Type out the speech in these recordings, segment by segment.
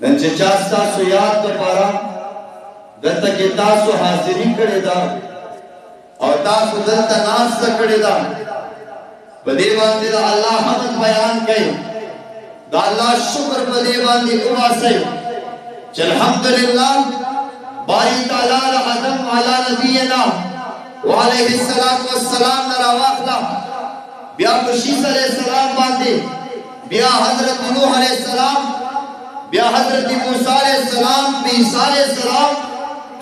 نن چې چا ستاسو یاد دپاره دلته کې تاسو حاضري کړې ده او تاسو دلته ناسته کړې ده په دې باندې د الله حمد بیان کوي د الله شکر په دې باندې وواسئ چې الحمدلله باری تعالی العظم علی نبینا وعلیه الصلاۃ والسلام نه راواخلا بیا په شیس علیه السلام باندې بیا حضرت نوح علیه السلام بیا حضرت موسی علیہ السلام عیسی علیہ السلام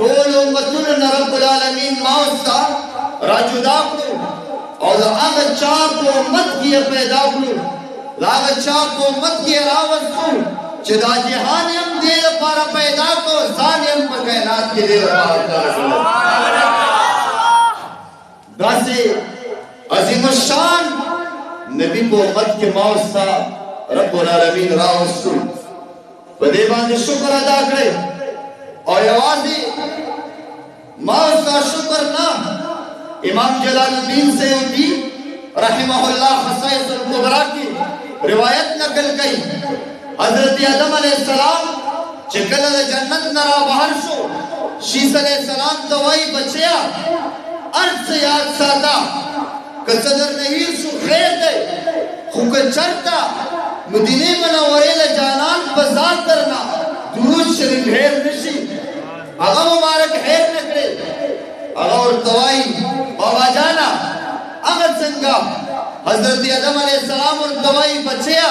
ټول امتونه رب العالمین ماوستا راجدا کړو او هغه چا په امت کې پیدا کړو هغه چا په امت کې راوستو چې دا جهان هم دې لپاره پیدا کړو ځان هم په کائنات کې دې لپاره کړو داسې عظیم الشان نبی په امت کې ماوستا رب العالمین راوستو په دې باندې شکر ادا کړئ او یوازې ما استا شکر نه امام جلال الدین سیوطی رحمہ اللہ خصائص الکبریٰ کی روایت نقل کړي حضرت آدم علیہ السلام چې کله د جنت نه را بهر شو شیس علیہ السلام ته وایي بچیا ارڅ یاد ساته که څه درنه هیر شو خیر دی خو که چرته مدینه منورې له جانان په ذات درنه درود شریف هیر نشي هغه مبارک هیر نه کړي هغه ورته وایي بابا جانا هغه څنګه حضرت آدم علیہ السلام ورته وایي بچیا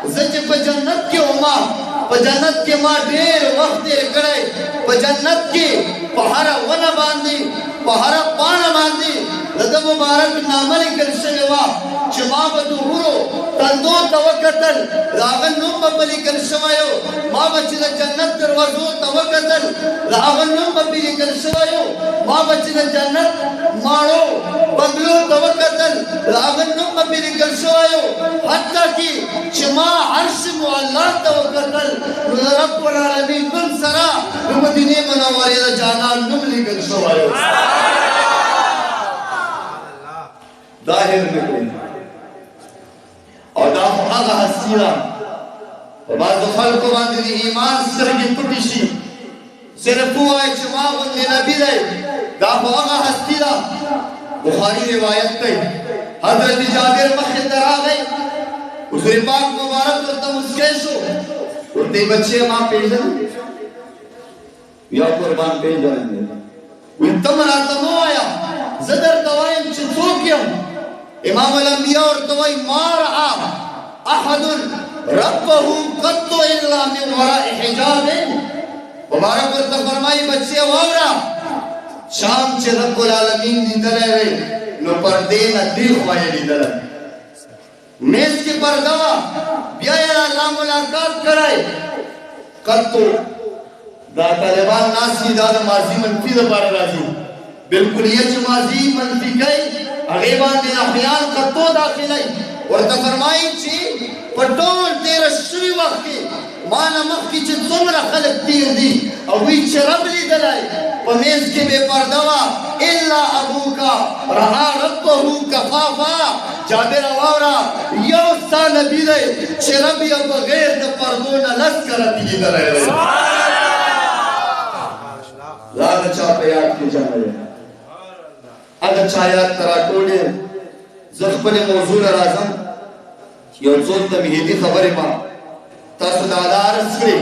زه چې په جنت کې وما په جنت کې ما ډېر وخت تېر کړی په جنت کې په هره ونه باندې په هره پاڼه باندې د ده مبارک نامه لیکل شوې وه چې ما به د حورو تندو ته وکتل د هغه نوم به پې لیکل شوی و ما به چې د جنت دروازو ته وکتل د هغه نوم به پې لیکل شوی و ما به چې د جنت ماڼو بنګلو ته وکتل د هغه نوم به پې لیکل شوی و حتی کې چې ما عرش معلی ته وکتل نو د رب العالمین نوم سره د مدینې منورې د جانان نوم لیکل شوی و ظاهر نکړي او دا خو هغه هستي ده په بعضو خلکو باندې د ایمان سترګې پټې شي صرف ووایي چې ما غوندې نبي دی دا خو هغه هستي ده بخاري روایت کوي حضرت جابر مخې ته راغی حضور پاک مبارک ورته مسکی شو ورته یې بچې ما پېژنې یا قربان پېژنې وایي ته مې راته مه وایه زه درته وایم چې څوک یم امام الانبیاء ورته وایي ما رأى احد ربه قط الا من وراء حجاب مبارک ورته فرمایي بچې واوره شام چې رب العالمین لیدلی وی نو پردې نه دې خوا یې لیدلی میز کې پرده وه بیا یې الله ملاقات کړی قطو دا طالبان ناست دي دا د ماضي منفي دپاره راځي بالکلیه چې ماضي منفي کوي هغې باندې احیان قطو داخلوي ورته فرمایي چې په ټول تېره شوي وخت کې ما نه مخکې چې څومره خلک تېر دي هغوی چې رب لیدلی په میز کې بې پرده وه الا ابوکا رها ربه کفافا جابره واوره یو ستا نبي دی چې رب یې بغیر د پردو نه لس کرتې لیدلی دی دا هغه چا په یاد کې جمع دی هغه چا یاد ته راټول یم زه خپلې موضوع له راځم یو څو تمهیدي خبرې ما تاسو ته دا عرض کړې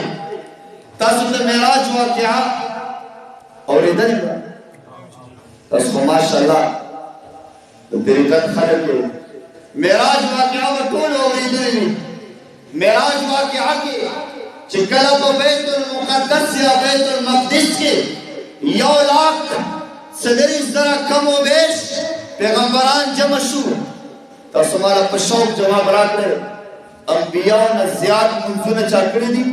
تاسو ته معراج واقعه اورېدلې ده تاسو خو ماشاءالله د طریقت خلک یې معراج واقعه به ټولو اورېدلې وي معراج واقعه کې چې کله په بیت المقدس یا بیت المقدس کې 1,37,000 کم و بیش پیغمبران جمع شو تاسو مالا په شوق جواب راکړئ انبیاء نه زیات منځونه چا کړي دي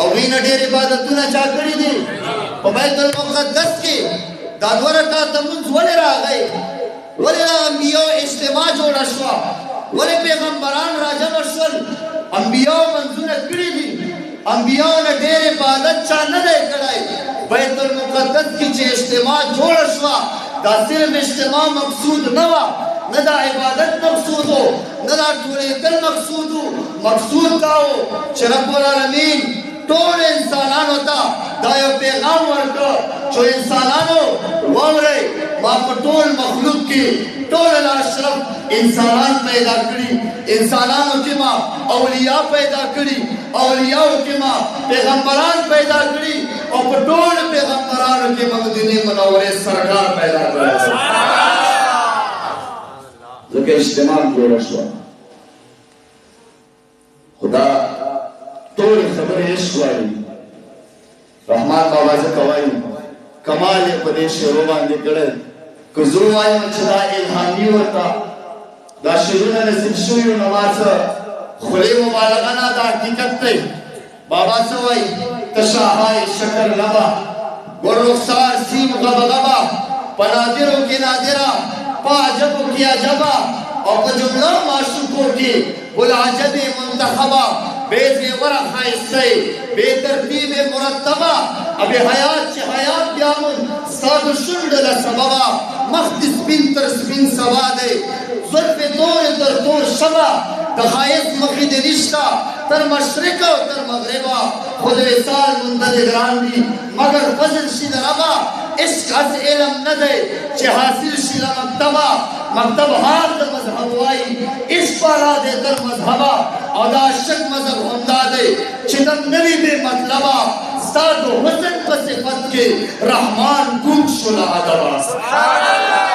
هغوی نه ډېر عبادتونه چا کړي دي په بیت المقدس کې دا 2 رکعاته لمونځ ولې راغی ولې د انبیاء اجتماع جوړه شوه ولې پیغمبران راجمع شول انبیاء منځونه کړي دي انبیاء نه ډېر عبادت چا نه دی کړی بیت المقدس کې چې اجتماع جوړه شوه دا صرف اجتماع مقصود نه وه نه دا عبادت مقصود و نه دا ټولېدل مقصود و مقصود دا و چې رب العالمین ټول انسانانو ته دا یو پیغام ورکړ چې انسانانو واورئ ما په ټول مخلوق کې ټول اشرف انسانان پیدا کړي انسانانو کې ما اولیاء پیدا کړي اولیاءو کې ما پیغمبران پیدا کړي او په ټول پیغمبرانو کې مدینه منورې سرکار پیدا کړی ځکه اجتماع جوړه شوه خدا ټول خبرې شوړي رحمان بابا ځکه وایي کمال یې په دې شعرو باندې کړی که زه وایم چې دا الهامي ورته دا شعرونه نصیب شوي نو ما څه خولې مبالغه نه دا حقیقت دی بابا څه وایي تشاهای شکر لبا گر رخسار سیم غبا غبا پنادروں کی نادرہ پا عجبوں کی عجبا اور پا جملہ معشوقوں کی بلعجب منتخبہ بے زیور خائصے بے ترتیب مرتبہ اب حیات چھ حیات بیامن ساد شنڈ لسببا مخدس بن ترس بن سوادے ظرف دور در دور شبہ دخائص مخید رشتہ تر مشرق و تر مغربہ خود وصال مندد گران دی مگر فضل شید ربا عشق از علم ندے چه حاصل شید مکتبہ مکتب حال در مذہب وائی عشق پارا دے در مذہبہ ادا شک مذہب ہمدا دے چدم نبی بے مطلبہ ساد و حسن پس صفت کے رحمان گم شلا ادبا